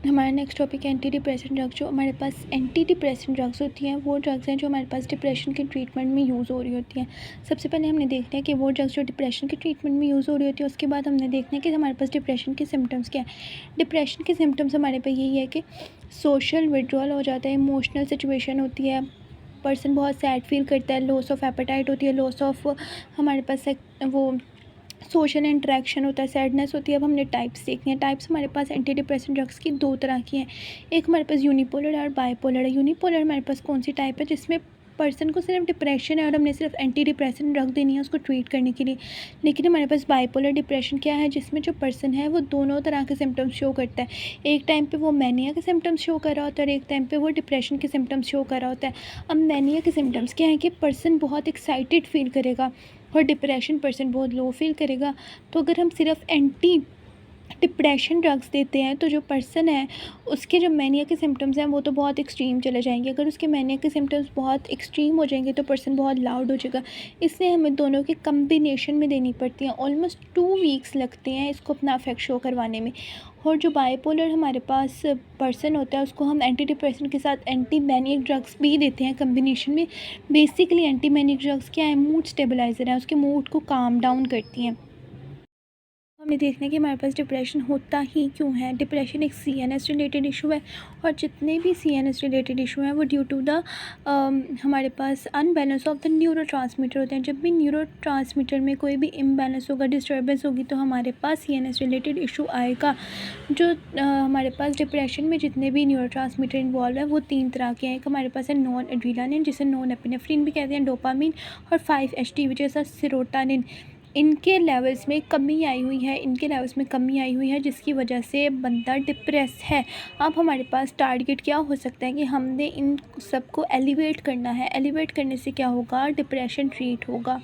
हमारा next topic है anti depressant drugs. जो हमारे पास एंटी डिप्रेसेंट ड्रग्स होती हैं वो ड्रग्स हैं जो हमारे पास डिप्रेशन के ट्रीटमेंट में यूज़ हो रही होती हैं। सबसे पहले हमने देखना है कि वो ड्रग्स जो डिप्रेशन के ट्रीटमेंट में यूज़ हो रही होती है, उसके बाद हमने देखना है कि हमारे पास डिप्रेशन के सिम्टम्स क्या है। डिप्रेशन के सिम्टम्स हमारे पास यही है कि सोशल विड्रॉल हो जाता है, इमोशनल सिचुएशन होती है, पर्सन बहुत सैड फील करता है, लॉस ऑफ एपेटाइट होती है, लॉस ऑफ हमारे पास वो सोशल इंटरेक्शन होता है, सैडनेस होती है। अब हमने टाइप्स देखनी है। टाइप्स हमारे पास एंटी डिप्रेसेंट ड्रग्स की दो तरह की हैं। एक हमारे पास यूनिपोलर और बाइपोलर है। यूनिपोलर हमारे पास कौन सी टाइप है, जिसमें पर्सन को सिर्फ डिप्रेशन है और हमने सिर्फ एंटी डिप्रेसेंट ड्रग देनी है उसको ट्रीट करने के लिए। लेकिन हमारे पास बाइपोलर डिप्रेशन क्या है, जिसमें जो पर्सन है वो दोनों तरह के सिम्टम्स शो करता है। एक टाइम पे वो मैनिया के सिम्टम्स शो कर रहा होता है और एक टाइम पे वो डिप्रेशन के सिम्टम्स शो कर रहा होता है। अब मैनिया के सिम्टम्स क्या है कि पर्सन बहुत एक्साइटेड फील करेगा और डिप्रेशन पर्सन बहुत लो फील करेगा। तो अगर हम सिर्फ एंटी डिप्रेशन ड्रग्स देते हैं तो जो पर्सन है उसके जो मैनिया के सिम्टम्स हैं वो तो बहुत एक्सट्रीम चले जाएंगे। अगर उसके मैनिया के सिम्टम्स बहुत एक्सट्रीम हो जाएंगे तो पर्सन बहुत लाउड हो जाएगा। इसलिए हमें दोनों के कम्बिनेशन में देनी पड़ती हैं। ऑलमोस्ट 2 वीक्स लगते हैं इसको अपना इफेक्ट शो करवाने में। और जो बाइपोलर हमारे पास पर्सन होता है उसको हम एंटी डिप्रेशन के साथ एंटी मैनिक ड्रग्स भी देते हैं कम्बिनेशन में। बेसिकली एंटी मैनिक ड्रग्स क्या है, मूड स्टेबलाइज़र है, उसके मूड को काम डाउन करती हैं। हमें देखना है कि हमारे पास डिप्रेशन होता ही क्यों है। डिप्रेशन एक सीएनएस रिलेटेड इशू है और जितने भी सीएनएस रिलेटेड इशू हैं वो ड्यू टू द हमारे पास अनबैलेंस ऑफ द न्यूरोट्रांसमीटर होते हैं। जब भी न्यूरोट्रांसमीटर में कोई भी इम्बैलेंस होगा, डिस्टर्बेंस होगी, तो हमारे पास सीएनएस रिलेटेड इशू आएगा। जो हमारे पास डिप्रेशन में जितने भी न्यूरोट्रांसमीटर इन्वॉल्व है वो 3 तरह के हैं। एक हमारे पास है नॉन एड्रेनालिन, जिसे नॉन एपिनेफ्रिन भी कहते हैं, डोपामिन और 5-HT विच इज़ सेरोटोनिन। इनके लेवल्स में कमी आई हुई है, जिसकी वजह से बंदा डिप्रेस है। अब हमारे पास टारगेट क्या हो सकता है कि हमने इन सबको एलिवेट करना है। एलिवेट करने से क्या होगा, डिप्रेशन ट्रीट होगा।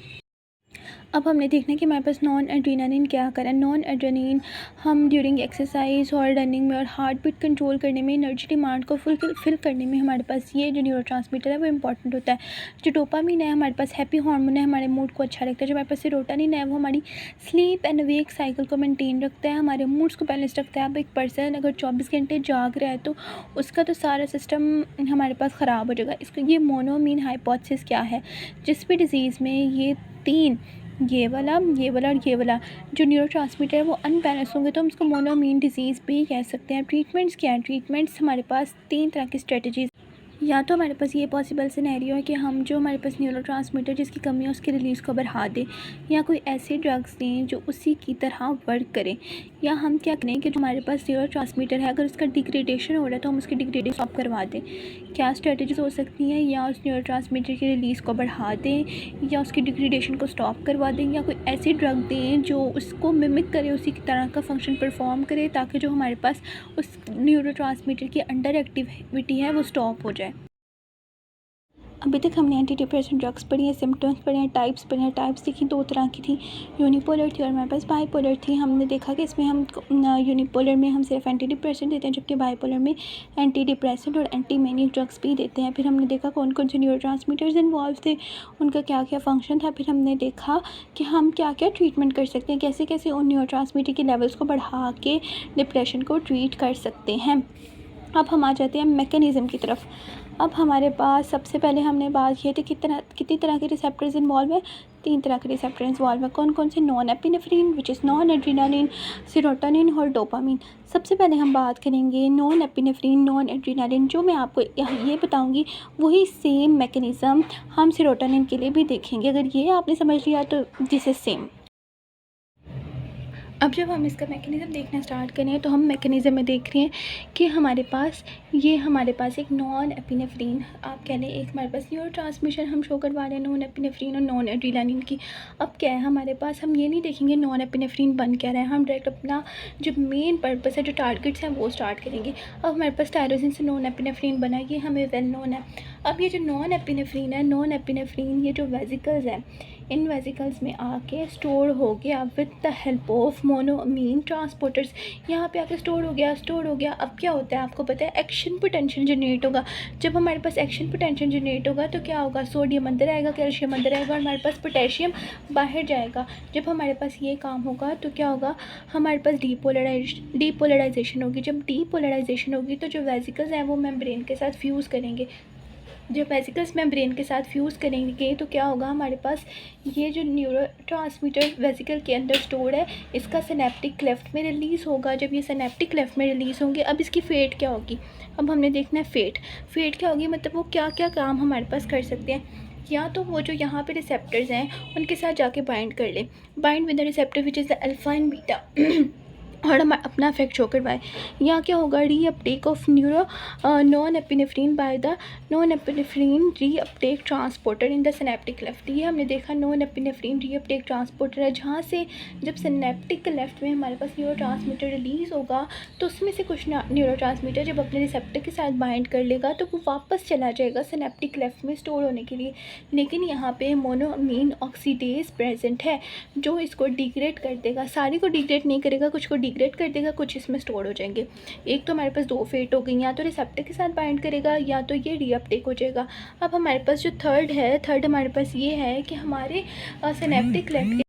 अब हमने देखना है कि हमारे पास नॉन एड्रेनालिन क्या करें। नॉन एड्रेनालिन हम ड्यूरिंग एक्सरसाइज और रनिंग में और हार्ट बीट कंट्रोल करने में, एनर्जी डिमांड को फुलफिल करने में हमारे पास ये जो न्यूरोट्रांसमीटर है वो इंपॉर्टेंट होता है। जो डोपामिन है हमारे पास हैप्पी हार्मोन है, हमारे मूड को अच्छा रखता है। जो हमारे पास सेरोटोनिन है वो हमारी स्लीप एंड वेक साइकिल को मेनटेन रखता है, हमारे मूड्स को बैलेंस रखता है। अब एक पर्सन अगर 24 घंटे जाग रहा है तो उसका तो सारा सिस्टम हमारे पास ख़राब हो जाएगा। इसको ये मोनोमीन हाइपोथेसिस क्या है, जिस भी डिज़ीज़ में ये 3, ये वाला और ये वाला जो न्यूरोट्रांसमीटर है वो अनबैलेंस होंगे तो हम इसको मोनोमीन डिजीज़ भी कह सकते हैं। ट्रीटमेंट्स क्या हैं? ट्रीटमेंट्स हमारे पास 3 तरह की स्ट्रेटजीज़। या तो हमारे पास ये पॉसिबल सिनेरियो है कि हम जो हमारे पास न्यूरोट्रांसमीटर जिसकी कमी है उसकी रिलीज़ को बढ़ा दें, या कोई ऐसे ड्रग्स दें जो उसी की तरह वर्क करें। या हम क्या करें कि जो हमारे पास न्यूरोट्रांसमीटर है अगर उसका डिग्रेडेशन हो रहा है तो हम उसकी डिग्रेडेशन स्टॉप करवा दें। क्या स्ट्रेटजीज हो सकती हैं, या उस न्यूरोट्रांसमीटर की रिलीज़ को बढ़ा दें, या उसकी डिग्रेडेशन को स्टॉप करवा दें, या कोई ऐसी ड्रग दें जो उसको मिमिक करे, उसी की तरह का फंक्शन परफॉर्म करे, ताकि जो हमारे पास उस न्यूरोट्रांसमीटर की अंडर एक्टिविटी है वो स्टॉप हो जाए। अभी तक हमने एंटी डिप्रेसेंट ड्रग्स पढ़ी हैं, सिम्टम्स पढ़े हैं, टाइप्स पढ़े हैं। टाइप्स देखी 2 तरह की थी, यूनिपोलर थी और हमारे पास बाइपोलर थी। हमने देखा कि इसमें हम यूनिपोलर में हम सिर्फ एंटी डिप्रेसेंट देते हैं, जबकि बाइपोलर में एंटी डिप्रेसेंट और एंटी मैनिक ड्रग्स भी देते हैं। फिर हमने देखा कौन कौन से न्यूरोट्रांसमीटर्स इन्वॉल्व थे, उनका क्या क्या फंक्शन था। फिर हमने देखा कि हम क्या क्या ट्रीटमेंट कर सकते हैं, कैसे कैसे उन न्यूरोट्रांसमीटर के लेवल्स को बढ़ा के डिप्रेशन को ट्रीट कर सकते हैं। अब हम आ जाते हैं मैकेनिज़्म की तरफ। अब हमारे पास सबसे पहले हमने बात की थी कितनी तरह के रिसेप्टर्स इन्वॉल्व है। 3 तरह के रिसेप्टर इन्वॉल्व है। कौन कौन से? Non epinephrine which is non adrenaline, serotonin और डोपामिन। सबसे पहले हम बात करेंगे नॉन एपिनेफ्रिन, नॉन एड्रेनालिन। जो मैं आपको ये बताऊंगी वही सेम मैकेनिज़्म हम सेरोटोनिन के लिए भी देखेंगे। अगर ये आपने समझ लिया तो दिस इज़ सेम। अब जब हम इसका मैकेनिज़्म देखना स्टार्ट करें तो हम मैकेनिज़्म में देख रहे हैं कि हमारे पास एक नॉन एपिनेफ्रिन, आप कह लें एक हमारे पास न्यूरोट्रांसमिशन हम शो करवा रहे हैं नॉन एपिनेफ्रिन और नॉन एड्रेनालिन की। अब क्या है हमारे पास, हम ये नहीं देखेंगे नॉन एपिनेफ्रिन बन क्या रहा है, हम डायरेक्ट अपना जो मेन पर्पस है, जो टारगेट्स हैं वो स्टार्ट करेंगे। अब हमारे पास टायरोसिन से नॉन एपिनेफ्रिन बना, ये हमें वेल नोन है। अब ये जो नॉन एपिनेफ्रीन है, नॉन एपिनेफ्रीन ये जो वेसिकल्स हैं, इन वेसिकल्स में आके स्टोर हो गया with the help of monoamine transporters. यहाँ पे आके स्टोर हो गया। अब क्या होता है आपको पता है, एक्शन पोटेंशियल जनरेट होगा। जब हमारे पास एक्शन पोटेंशियल जनरेट होगा तो क्या होगा, सोडियम अंदर आएगा, कैल्शियम अंदर आएगा और हमारे पास पोटेशियम बाहर जाएगा। जब हमारे पास ये काम होगा तो क्या होगा, हमारे पास डीपोलराइजेशन होगी। जब डीपोलराइजेशन होगी तो जो वेसिकल्स हैं वो मेम्ब्रेन के साथ फ्यूज़ करेंगे। जब वेसिकल्स मेम्ब्रेन के साथ फ्यूज़ करेंगे तो क्या होगा, हमारे पास ये जो न्यूरोट्रांसमीटर वेसिकल के अंदर स्टोर है, इसका सिनेप्टिक क्लेफ्ट में रिलीज़ होगा। जब ये सिनेप्टिक क्लेफ्ट में रिलीज़ होंगे, अब इसकी फेट क्या होगी, अब हमने देखना है फेट क्या होगी, मतलब वो क्या क्या काम हमारे पास कर सकते हैं। या तो वो जो यहाँ पे रिसेप्टर्स हैं उनके साथ जाके बाइंड कर ले, bind with the receptor which is the alpha and beta और हम अपना इफेक्ट शो करवाएं। यहाँ क्या होगा, reuptake of norepinephrine by the norepinephrine reuptake transporter in the synaptic cleft. ये हमने देखा norepinephrine reuptake transporter है, जहाँ से जब सिनेप्टिक लेफ्ट में हमारे पास न्यूरोट्रांसमीटर रिलीज़ होगा तो उसमें से कुछ न्यूरोट्रांसमीटर जब अपने रिसेप्टर के साथ बाइंड कर लेगा तो वो वापस चला जाएगा सिनेप्टिक लेफ्ट में स्टोर होने के लिए। लेकिन यहाँ पे मोनोअमीन ऑक्सीडेज प्रेजेंट है जो इसको डिग्रेड कर देगा, सारी को डिग्रेड नहीं करेगा, कुछ को डिग्रेड कर देगा, कुछ इसमें स्टोर हो जाएंगे। एक तो हमारे पास दो फेट हो गई, या तो रिसेप्टर के साथ बाइंड करेगा या तो ये रीअपटेक हो जाएगा। अब हमारे पास जो थर्ड हमारे पास ये है कि हमारे सिनेप्टिक लेफ्ट,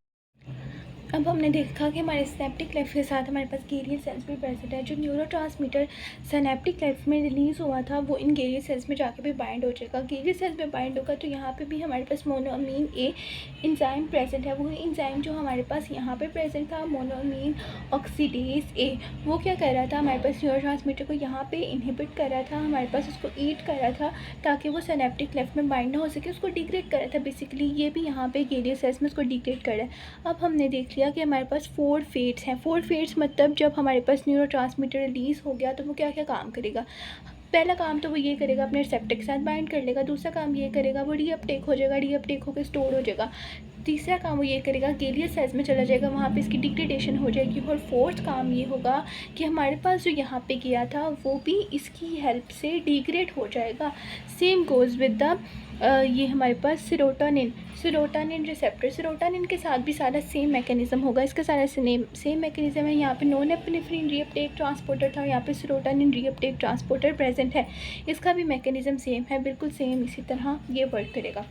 अब हमने देखा कि हमारे सिनेप्टिक क्लेफ्ट के साथ हमारे पास गैलियल सेल्स भी प्रेजेंट है। जो न्यूरोट्रांसमीटर सिनेप्टिक क्लेफ्ट में रिलीज़ हुआ था वो इन गैलियल सेल्स में जाके भी बाइंड हो जाएगा। गैलियल सेल्स में बाइंड होगा तो यहाँ पे भी हमारे पास मोनोअमीन ए इंजाइम प्रेजेंट है। वो इंजाइम जो हमारे पास यहाँ पे प्रेजेंट था, मोनोअमीन ऑक्सीडेज ए, वो क्या कर रहा था, हमारे पास न्यूरोट्रांसमीटर को यहाँ पे इनहिबिट कर रहा था, हमारे पास उसको ईट कर रहा था ताकि वो सिनेप्टिक क्लेफ्ट में बाइंड ना हो सके, उसको डिग्रेड कर रहा था। बेसिकली ये भी यहाँ पे गैलियल सेल्स में उसको डिग्रेड कर रहा है। अब हमने देख लिया कि हमारे पास 4 फेट्स हैं। 4 फेट्स मतलब जब हमारे पास न्यूरोट्रांसमीटर रिलीज़ हो गया तो वो क्या क्या काम करेगा। पहला काम तो वो ये करेगा, अपने रिसेप्टर के साथ बाइंड कर लेगा। दूसरा काम ये करेगा, वो रीअपटेक हो जाएगा, रीअपटेक होकर स्टोर हो जाएगा। तीसरा काम वो ये करेगा, गैलियल सेल्स में चला जाएगा, वहाँ पे इसकी डिग्रेडेशन हो जाएगी। और फोर्थ काम ये होगा कि हमारे पास जो यहाँ पे गया था वो भी इसकी हेल्प से डिग्रेड हो जाएगा। सेम गोज़ विद द ये हमारे पास सेरोटोनिन रिसेप्टर, सेरोटोनिन के साथ भी सारा सेम मैकेनिज़्म होगा। इसका सारा सेम मैकेनिज़्म है। यहाँ पे नॉन एपिनेफ्रीन रीअपटेक ट्रांसपोर्टर था, यहाँ पे सेरोटोनिन रीअपटेक ट्रांसपोर्टर प्रेजेंट है। इसका भी मैकेनिज़्म सेम है, बिल्कुल सेम इसी तरह ये वर्क करेगा।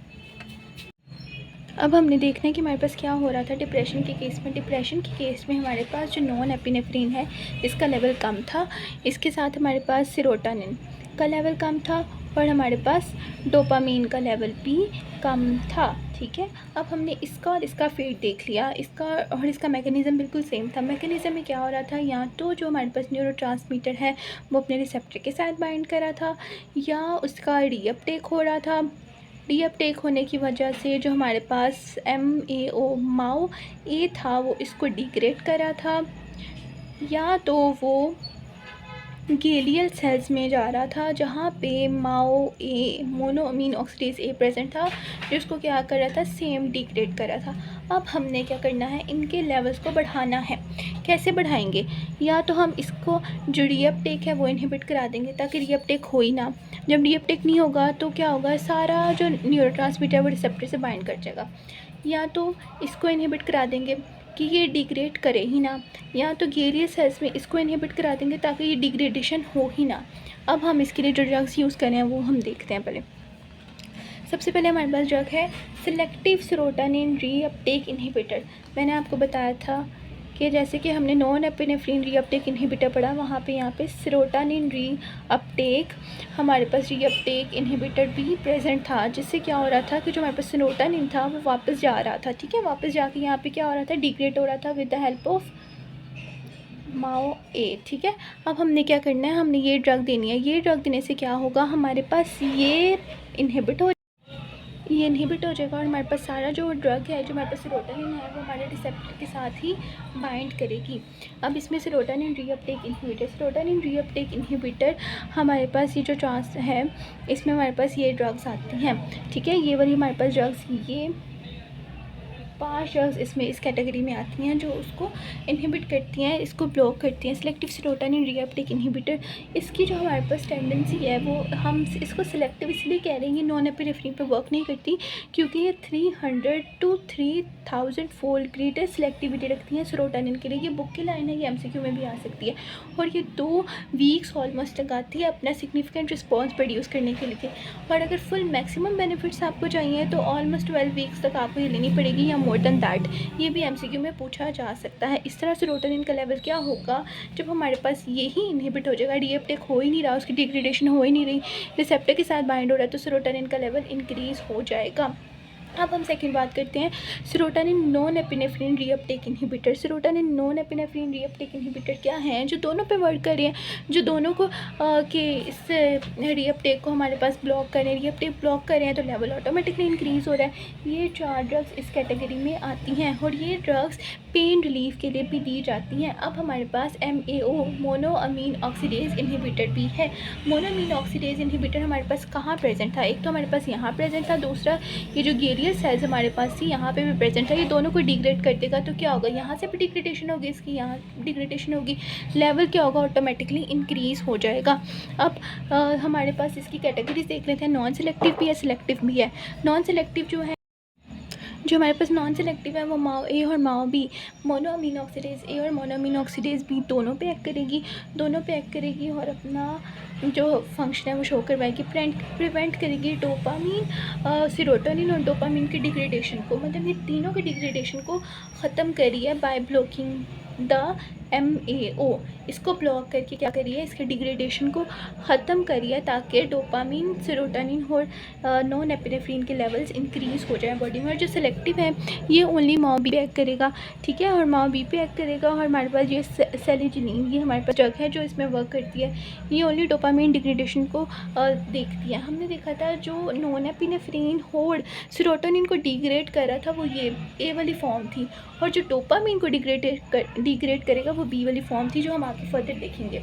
अब हमने देखना है कि हमारे पास क्या हो रहा था डिप्रेशन के केस में। डिप्रेशन के केस में हमारे पास जो नॉन एपिनेफ्रीन है इसका लेवल कम था, इसके साथ हमारे पास सेरोटोनिन का लेवल कम था और हमारे पास डोपामीन का लेवल भी कम था। ठीक है, अब हमने इसका और इसका फेट देख लिया, इसका और इसका मैकेनिज़्म बिल्कुल सेम था। मैकेनिज़्म में क्या हो रहा था, या तो जो हमारे पास न्यूरोट्रांसमीटर है वो अपने रिसेप्टर के साथ बाइंड कर रहा था, या उसका रीअपटेक हो रहा था। रीअपटेक होने की वजह से जो हमारे पास माओ ए था वो इसको डिग्रेड कर रहा था, या तो वो गैलियल सेल्स में जा रहा था जहाँ पे मोनोअमीन ऑक्सीडेज ए प्रेजेंट था, जिसको क्या कर रहा था, सेम डिग्रेड कर रहा था। अब हमने क्या करना है, इनके लेवल्स को बढ़ाना है। कैसे बढ़ाएंगे, या तो हम इसको जो रीअपटेक है वो इनहिबिट करा देंगे ताकि रीअपटेक हो ही ना। जब रीअपटेक नहीं होगा तो क्या होगा, सारा जो न्यूरोट्रांसमीटर वो रिसेप्टर से बाइंड कर जाएगा। या तो इसको इनहिबिट करा देंगे कि ये डिग्रेड करे ही ना, या तो गैलियल सेल्स में इसको इनहिबिट करा देंगे ताकि ये डिग्रेडेशन हो ही ना। अब हम इसके लिए जो ड्रग्स यूज़ करें वो हम देखते हैं। पहले सबसे पहले हमारे पास ड्रग है सिलेक्टिव सेरोटोनिन रीअपटेक इनहिबिटर। मैंने आपको बताया था कि जैसे कि हमने नॉन एपिनेफ्रीन रीअपटेक इनहिबिटर पढ़ा, वहाँ पे यहाँ पे सेरोटोनिन रीअपटेक हमारे पास रीअपटेक इनहिबिटर भी प्रेजेंट था, जिससे क्या हो रहा था कि जो हमारे पास सेरोटोनिन था वो वापस जा रहा था। ठीक है, वापस जाके यहाँ पे क्या हो रहा था, डिग्रेड हो रहा था विद द हेल्प ऑफ माओ ए। ठीक है, अब हमने क्या करना है, हमने ये ड्रग देनी है। ये ड्रग देने से क्या होगा, हमारे पास ये इनहिबिट हो जाएगा और हमारे पास सारा जो ड्रग है, जो हमारे पास सेरोटोनिन है, वो हमारे रिसेप्टर के साथ ही बाइंड करेगी। अब इसमें सेरोटोनिन रीअपटेक इनहिबिटर हमारे पास ये जो ट्रांस है इसमें हमारे पास ये ड्रग्स आती हैं। ठीक है, ये वाली हमारे पास ड्रग्स, ये 5 ड्रग्स इसमें इस कैटेगरी में आती हैं जो उसको इनहिबिट करती हैं, इसको ब्लॉक करती हैं। सिलेक्टिव सेरोटोनिन रीअपटेक इनहिबिटर, इसकी जो हमारे पास टेंडेंसी है वो हम इसको सिलेक्टिव इसलिए कह रहे हैं, ये नॉन एपिनेफ्रिन पे वर्क नहीं करती क्योंकि ये 300 to 3000 फोल्ड ग्रेटर सिलेक्टिविटी रखती हैं सेरोटोनिन के लिए। ये बुक की लाइन है, ये MCQ में भी आ सकती है। और ये 2 वीक्स ऑलमोस्ट लगाती है अपना सिग्निफिकेंट रिस्पॉन्स प्रोड्यूस करने के लिए। और अगर फुल मैक्सिमम बेनिफिट्स आपको चाहिए तो ऑलमोस्ट 12 वीक्स तक आपको ये लेनी पड़ेगी या मोर देन दैट। ये भी MCQ में पूछा जा सकता है। इस तरह सेरोटोनिन का लेवल क्या होगा जब हमारे पास यही इनहिबिट हो जाएगा, रीअपटेक हो ही नहीं रहा, उसकी डिग्रेडेशन हो ही नहीं रही, रिसेप्टर के साथ बाइंड हो रहा है, तो सेरोटोनिन का लेवल इंक्रीज़ हो जाएगा। अब हम सेकंड बात करते हैं serotonin norepinephrine reuptake inhibitor. Serotonin norepinephrine reuptake inhibitor क्या हैं, जो दोनों पे वर्क कर रहे हैं, जो दोनों को के इस रीअपटेक को हमारे पास ब्लॉक कर रहे हैं, रीअपटेक ब्लॉक कर रहे हैं तो लेवल ऑटोमेटिकली इंक्रीज़ हो रहा है। ये 4 ड्रग्स इस कैटेगरी में आती हैं और ये ड्रग्स पेन रिलीफ के लिए भी दी जाती हैं। अब हमारे पास MAO मोनोअमीन ऑक्सीडेज इनहिबिटर भी है। मोनोअमीन ऑक्सीडेज इनहिबिटर हमारे पास कहाँ प्रेजेंट था, एक तो हमारे पास यहाँ प्रेजेंट था, दूसरा ये जो गेरियर सेल्स हमारे पास थी यहाँ पे भी प्रेजेंट है। ये दोनों को डिग्रेड कर देगा तो क्या होगा, यहाँ से भी डिग्रेडेशन होगी, इसकी यहाँ डिग्रेडेशन होगी, लेवल क्या होगा, ऑटोमेटिकली इंक्रीज़ हो जाएगा। अब हमारे पास इसकी कैटेगरीज देख लेते हैं, नॉन सेलेक्टिव भी है, सिलेक्टिव भी है। नॉन सेलेक्टिव जो हमारे पास नॉन सेलेक्टिव है वो MAO A और MAO B, monoamine oxidase A और मोनोअमीन ऑक्सीडेज B दोनों पे एक्ट करेगी और अपना जो फंक्शन है वो शो करवाएगी, प्रिवेंट करेगी डोपामीन, सेरोटोनिन और डोपामीन की डिग्रेडेशन को, मतलब ये तीनों के डिग्रेडेशन को ख़त्म करी है बाय ब्लॉकिंग द MAO। इसको ब्लॉक करके क्या करिए, इसके डिग्रेडेशन को ख़त्म करिए ताकि डोपामीन, सेरोटोनिन और नॉन एपिनेफ्रिन के लेवल्स इंक्रीज़ हो जाए बॉडी में। और जो सेलेक्टिव है ये ओनली MAO B पे एक्ट करेगा, ठीक है, और MAO B पे एक्ट करेगा। और हमारे पास ये सेलिजिनिन, ये हमारे पास ड्रग है जो इसमें वर्क करती है, ये ओनली डोपामीन डिग्रेडेशन को देखती है। हमने देखा था जो नॉन एपिनेफ्रिन और सेरोटोनिन को डिग्रेड कर रहा था वो ये A वाली फॉर्म थी, और जो डोपामीन को डिग्रेड करेगा वो B वाली फॉर्म थी, जो हम आगे फर्दर देखेंगे।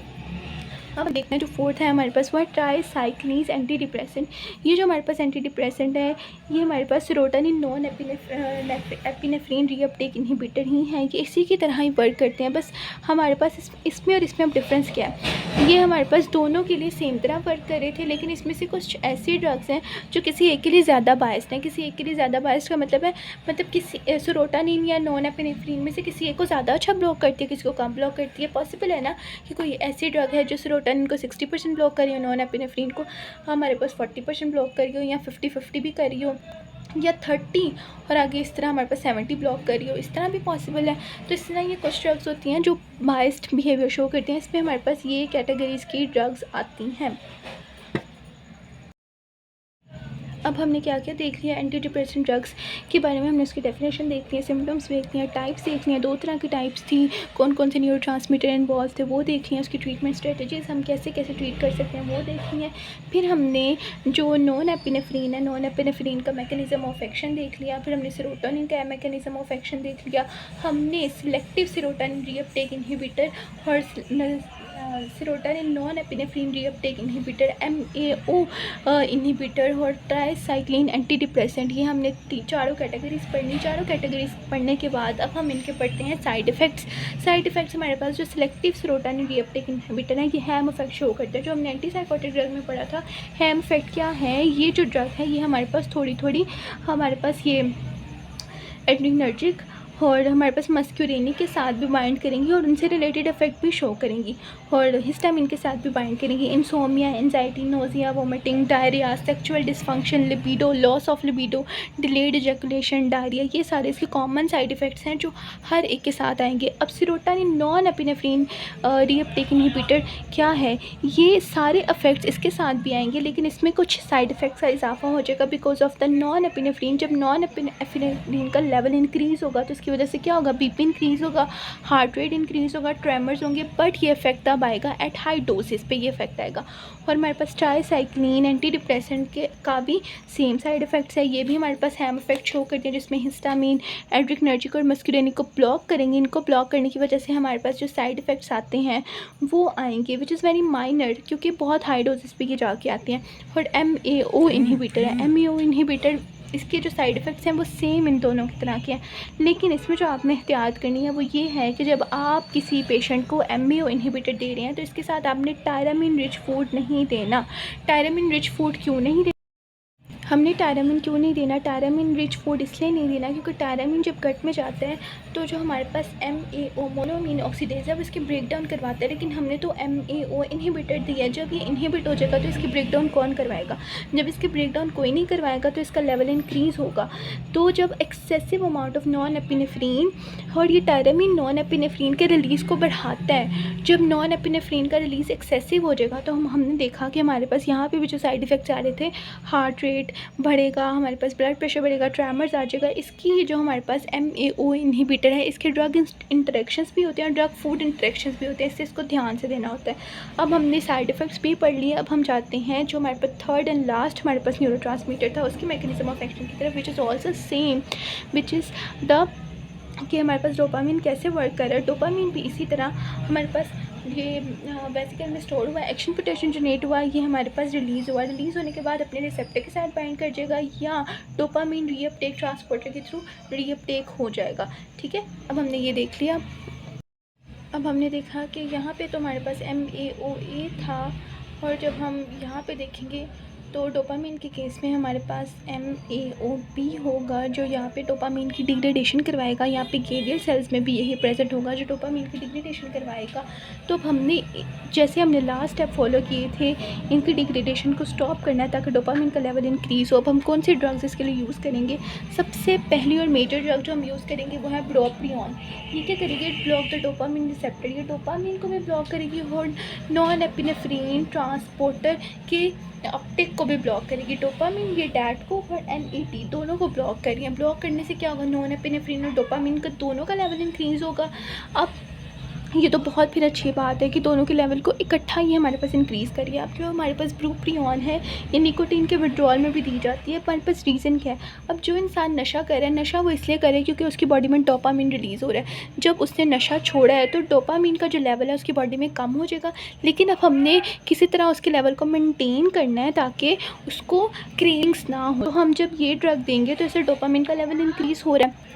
अब देखना जो फोर्थ है हमारे पास वो है ट्राइसाइक्लिन्स एंटी डिप्रेसेंट। ये जो हमारे पास एंटी डिप्रेसेंट है ये हमारे पास serotonin norepinephrine reuptake inhibitor ही हैं, ये इसी की तरह ही वर्क करते हैं। बस हमारे पास इसमें और इसमें अब डिफरेंस क्या है, ये हमारे पास दोनों के लिए सेम तरह वर्क कर रहे थे, लेकिन इसमें से कुछ ऐसे ड्रग्स हैं जो किसी एक के लिए ज़्यादा बायस्ड हैं। किसी एक के लिए ज़्यादा बायस्ड का मतलब है, मतलब किसी सेरोटोनिन या नॉन एपिनेफ्रिन में से किसी एक को ज़्यादा अच्छा ब्लॉक करती है, किसी को कम ब्लॉक करती है। पॉसिबल है ना कि कोई ऐसी ड्रग है जो सेरोटोनिन को 60% ब्लॉक करी हो, नॉन एपिनेफ्रिन को हमारे पास 40% ब्लॉक करी हो, या 50-50 भी करी हो, या 30 और आगे इस तरह हमारे पास 70 ब्लॉक करी हो, इस तरह भी पॉसिबल है। तो इस तरह ये कुछ ड्रग्स होती हैं जो बायस्ड बिहेवियर शो करती हैं, इसमें हमारे पास ये कैटेगरीज़ की ड्रग्स आती हैं। अब हमने क्या क्या देख लिया, एंटी डिप्रेसेंट ड्रग्स के बारे में हमने उसकी डेफिनेशन देख ली है, सिम्टम्स देख लिया, टाइप्स देख लिया, 2 तरह की टाइप्स थी, कौन कौन से न्यूरोट्रांसमीटर इन्वॉल्व थे वो देख लिया, उसकी ट्रीटमेंट स्ट्रेटजीज हम कैसे कैसे ट्रीट कर सकते हैं वो देख लिया। फिर हमने जो नॉन एपिनेफ्रिन है, नॉन एपिनेफ्रिन का मैकेनिज्म ऑफ एक्शन देख लिया। फिर हमने सेरोटोनिन का मैकेनिज्म ऑफ एक्शन देख लिया। हमने सिलेक्टिव सेरोटोनिन रीअपटेक इनहिबिटर और serotonin norepinephrine reuptake inhibitor MAO inhibitor और ट्राइसाइक्लिन एंटी डिप्रेसेंट, ये हमने चारों कैटेगरीज पढ़नी। चारों कैटेगरीज पढ़ने के बाद अब हम इनके पढ़ते हैं साइड इफ़ेक्ट्स। साइड इफ़ेक्ट्स हमारे पास जो सिलेक्टिव सेरोटोनिन रीअपटेक इनहिबिटर है ये हैम इफेक्ट शो करता है, जो हमने एंटीसाइकोटिक ड्रग में पढ़ा था। हैम इफेक्ट क्या है, ये जो ड्रग है ये हमारे पास थोड़ी हमारे पास ये एड्रिनर्जिक और हमारे पास मस्क्यूरेनिक के साथ भी बाइंड करेंगी और उनसे रिलेटेड इफेक्ट भी शो करेंगी, और हिस्टामिन के साथ भी बाइंड करेंगी। Insomnia, anxiety, nausea, vomiting, diarrhoea, sexual dysfunction, libido, loss of libido, delayed ejaculation, diarrhoea, ये सारे इसके कॉमन साइड इफ़ेक्ट्स हैं जो हर एक के साथ आएंगे। अब serotonin norepinephrine reuptake inhibitor क्या है, ये सारे इफेक्ट्स इसके साथ भी आएंगे, लेकिन इसमें कुछ साइड इफ़ेक्ट्स का इजाफा हो जाएगा because of the non epinephrine. जब नॉन एपिनेफ्रिन का लेवल इंक्रीज़ होगा तो इसकी वजह से क्या होगा, बीपी इंक्रीज़ होगा, हार्ट रेट इंक्रीज़ होगा, ट्रेमर्स होंगे, बट ये इफेक्ट तब आएगा एट हाई डोसेस पे ये इफेक्ट आएगा। और हमारे पास ट्राइसाइक्लिन एंटी डिप्रेसेंट के का भी सेम साइड इफेक्ट्स है, ये भी हमारे पास हैम इफेक्ट शो करते हैं जिसमें हिस्टामिन, एड्रिनर्जिक और मस्क्यूरेनिक को ब्लॉक करेंगे। इनको ब्लॉक करने की वजह से हमारे पास जो साइड इफेक्ट्स आते हैं वो आएंगे विच इज़ वेरी माइनर, क्योंकि बहुत हाई डोजेस पे ये जाके आते हैं। और MAO इनहिबिटर है, MAO इनहिबिटर इसके जो साइड इफ़ेक्ट्स हैं वो सेम इन दोनों की तरह के हैं, लेकिन इसमें जो आपने एहतियात करनी है वो ये है कि जब आप किसी पेशेंट को MAO इन्हिबिटर दे रहे हैं तो इसके साथ आपने टायरामीन रिच फूड नहीं देना। टायरामीन रिच फूड क्यों नहीं हमने टायरामीन क्यों नहीं देना, टायरामीन रिच फूड इसलिए नहीं देना क्योंकि टायरामीन जब गट में जाता है तो जो हमारे पास MAO मोनोअमीन ऑक्सीडेज है वो इसकी ब्रेक डाउन करवाता है, लेकिन हमने तो MAO इन्हिबिटर दिया है। जब ये इन्हिबिट हो जाएगा तो इसकी ब्रेक डाउन कौन करवाएगा? जब इसकी ब्रेक डाउन कोई नहीं करवाएगा तो इसका लेवल इंक्रीज़ होगा। तो जब excessive amount of non epinephrine, और ये टायरामीन नॉन एपिनेफ्रीन के रिलीज़ को बढ़ाता है। जब नॉन एपिनेफ्रीन का रिलीज़ एक्सेसिव हो जाएगा तो हमने देखा कि हमारे पास यहाँ पे भी जो साइड इफ़ेक्ट्स आ रहे थे, हार्ट रेट बढ़ेगा, हमारे पास ब्लड प्रेशर बढ़ेगा, ट्रेमर्स आ जाएगा। इसकी जो हमारे पास MAO इन्हिबिटर है इसके ड्रग इंटरेक्शंस भी होते हैं और ड्रग फूड इंटरेक्शंस भी होते हैं, इससे इसको ध्यान से देना होता है। अब हमने साइड इफ़ेक्ट्स भी पढ़ लिए, अब हम जाते हैं जो हमारे पास थर्ड एंड लास्ट हमारे पास न्यूरोट्रांसमीटर था उसकी मैकेनिज्म ऑफ एक्शन की तरफ, which is also same, which is the कि हमारे पास डोपामिन कैसे वर्क कर रहा है। डोपामिन भी इसी तरह हमारे पास ये वेसिकल में स्टोर हुआ, एक्शन पोटेंशियल जनरेट हुआ, ये हमारे पास रिलीज़ हुआ। रिलीज़ होने के बाद अपने रिसेप्टर के साथ बाइंड कर जाएगा या डोपामिन रीअपटेक ट्रांसपोर्टर के थ्रू रीअपटेक हो जाएगा। ठीक है, अब हमने ये देख लिया। अब हमने देखा कि यहाँ पे तो हमारे पास MAOA था, और जब हम यहाँ पे देखेंगे तो डोपामिन के केस में हमारे पास MAOB होगा जो यहाँ पे डोपामिन की डिग्रेडेशन करवाएगा। यहाँ पे गेलियल सेल्स में भी यही प्रेजेंट होगा जो डोपामिन की डिग्रेडेशन करवाएगा। तो अब हमने लास्ट स्टेप फॉलो किए थे, इनकी डिग्रेडेशन को स्टॉप करना है ताकि डोपामिन का लेवल इंक्रीज़ हो। अब हम कौन से ड्रग्स इसके लिए यूज़ करेंगे? सबसे पहली और मेजर ड्रग जो हम यूज़ करेंगे वो है ब्रोप्रियन। ये क्या करेगी? ब्लॉक द डोपामिन रिसेप्टर, ये डोपामिन को भी ब्लॉक करेगी और नॉन एपिनेफ्रीन ट्रांसपोर्टर के अपटेक को भी ब्लॉक करेगी। डोपामिन ये डैट को और NET दोनों को ब्लॉक करेगी। ब्लॉक करने से क्या होगा? नॉन एपिनेफ्रीन और डोपामिन का दोनों का लेवल इंक्रीज़ होगा। अब ये तो बहुत फिर अच्छी बात है कि दोनों के लेवल को इकट्ठा ही हमारे पास इंक्रीज़ करिए। अब जो हमारे पास ब्रोप्रियन है ये निकोटीन के विड्रॉल में भी दी जाती है। हमारे पास रीज़न क्या है? अब जो इंसान नशा कर रहा है, नशा वो इसलिए करे क्योंकि उसकी बॉडी में डोपामिन रिलीज़ हो रहा है। जब उसने नशा छोड़ा है तो डोपामिन का जो लेवल है उसकी बॉडी में कम हो जाएगा, लेकिन अब हमने किसी तरह उसके लेवल को मेनटेन करना है ताकि उसको क्रेविंग्स ना हो। तो हम जब ये ड्रग देंगे तो इससे डोपामिन का लेवल इंक्रीज़ हो रहा है,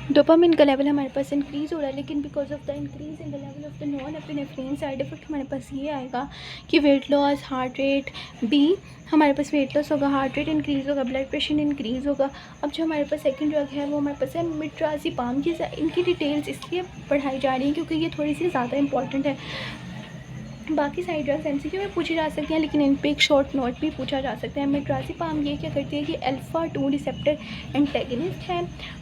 डोपामिन का लेवल हमारे पास इंक्रीज़ हो रहा है, लेकिन because of the increase in the level of the non epinephrine side effect हमारे पास ये आएगा कि वेट लॉस, हार्ट रेट भी हमारे पास वेट लॉस होगा, हार्ट रेट इंक्रीज़ होगा, ब्लड प्रेशर इंक्रीज़ होगा। अब जो हमारे पास सेकंड ड्रग है वो हमारे पास है मिट्राजिपाम। की इनकी डिटेल्स इसलिए पढ़ाई जा रही हैं क्योंकि ये थोड़ी सी ज़्यादा इंपॉर्टेंट है। बाकी साइड ड्रग्स MCQ में पूछी जा सकती हैं, लेकिन इन पे एक शॉर्ट नोट भी पूछा जा सकता है। मिट्राजिपाम ये क्या करती है कि अल्फ़ा-2 रिसेप्टर एंटेगनिस्ट है,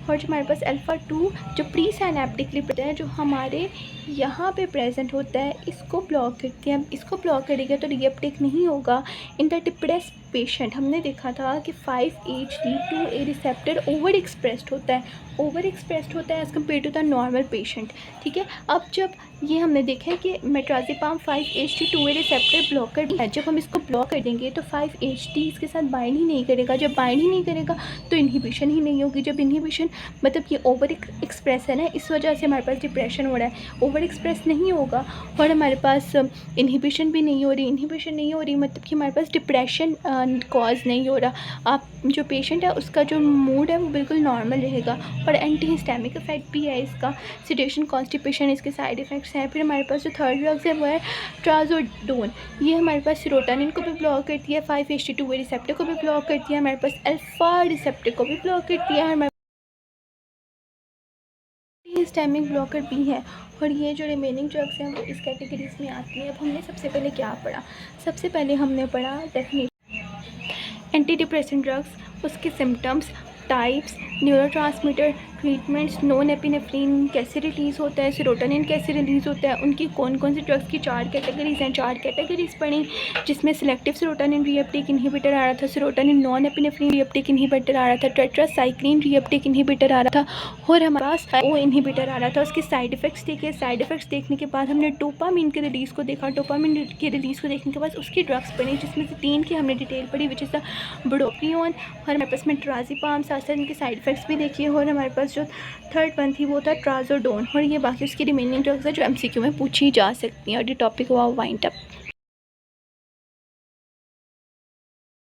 और जो हमारे पास अल्फ़ा-2 जो प्री साइनेप्टिकली है जो हमारे यहाँ पे प्रेजेंट होता है इसको ब्लॉक करती है। इसको ब्लॉक करेगा तो रीअपटेक नहीं होगा। इन द डिप्रेस पेशेंट हमने देखा था कि 5-HT2A रिसेप्टर ओवर एक्सप्रेस्ड होता है as compare to the normal patient. ठीक है, अब जब ये हमने देखा है कि मेट्राजिपाम 5-HT2A रिसेप्टर ब्लॉकर है, जब हम इसको ब्लॉक कर देंगे तो 5-HT इसके साथ बाइंड ही नहीं करेगा। जब बाइंड ही नहीं करेगा तो इन्हिबिशन ही नहीं होगी। जब इन्हिबिशन मतलब ये ओवर एक्सप्रेस है ना, इस वजह से हमारे पास डिप्रेशन हो रहा है। ओवर एक्सप्रेस नहीं होगा और हमारे पास इन्हिबिशन भी नहीं हो रही। इन्हिबिशन नहीं हो रही मतलब कि हमारे पास डिप्रेशन कॉज नहीं हो रहा। आप जो पेशेंट है उसका जो मूड है वो बिल्कुल नॉर्मल रहेगा, और एंटी हिस्टैमिक इफेक्ट भी है इसका। सिडेशन, कॉन्स्टिपेशन इसके साइड इफ़ेक्ट्स हैं। फिर हमारे पास जो थर्ड ड्रग्स है वो है ट्राज़ोडोन। ये हमारे पास सेरोटोनिन को भी ब्लॉक करती है, 5-HT2A रिसेप्टर को भी ब्लॉक करती है, हमारे पास अल्फ़ा रिसेप्टर को भी ब्लॉक करती है, हमारे हिस्टैमिक ब्लॉकर भी है। और ये जो रिमेनिंग ड्रग्स हैं वो इस कैटेगरीज में आती हैं। अब हमने सबसे पहले क्या पढ़ा? सबसे पहले हमने पढ़ा डेफिनेशन एंटी डिप्रेसेंट ड्रग्स, उसके symptoms, types, neurotransmitter, treatments, non epinephrine कैसे रिलीज़ होता है, सेरोटोनिन कैसे रिलीज़ होता है, उनकी कौन कौन सी ड्रग्स की 4 कैटेगरीज हैं। 4 कैटेगरीज पढ़ी जिसमें सिलेक्टिव सेरोटोनिन रीअपटेक इन्हिबिटर आ रहा था, serotonin norepinephrine reuptake inhibitor आ रहा था, टेट्रासाइक्लिन रीअपटेक इन्हिबिटर आ रहा था, और हमारे पास ओ इन्हिबिटर आ रहा था। उसके साइड इफ़ेक्ट्स देखे। साइड इफ़ेक्ट्स देखने के बाद हमने डोपामिन के रिलीज़ को देखा। डोपामिन के रिलीज़ को देखने के बाद उसकी ड्रग्स पढ़ी जिसमें से 3 की हमने डिटेल पढ़ी, विच इज़ द ब्रोप्रियन, और हमारे पास मेट्राजिपाम, साथ साथ इनके साइड इफ़ेक्ट्स भी देखिए। और हमारे पास जो थर्ड वन थी वो था ट्राज़ोडोन, और ये बाकी उसकी रिमेनिंग ड्रग्स है जो MCQ में पूछी जा सकती हैं। और ये टॉपिक हुआ वाइंड अप।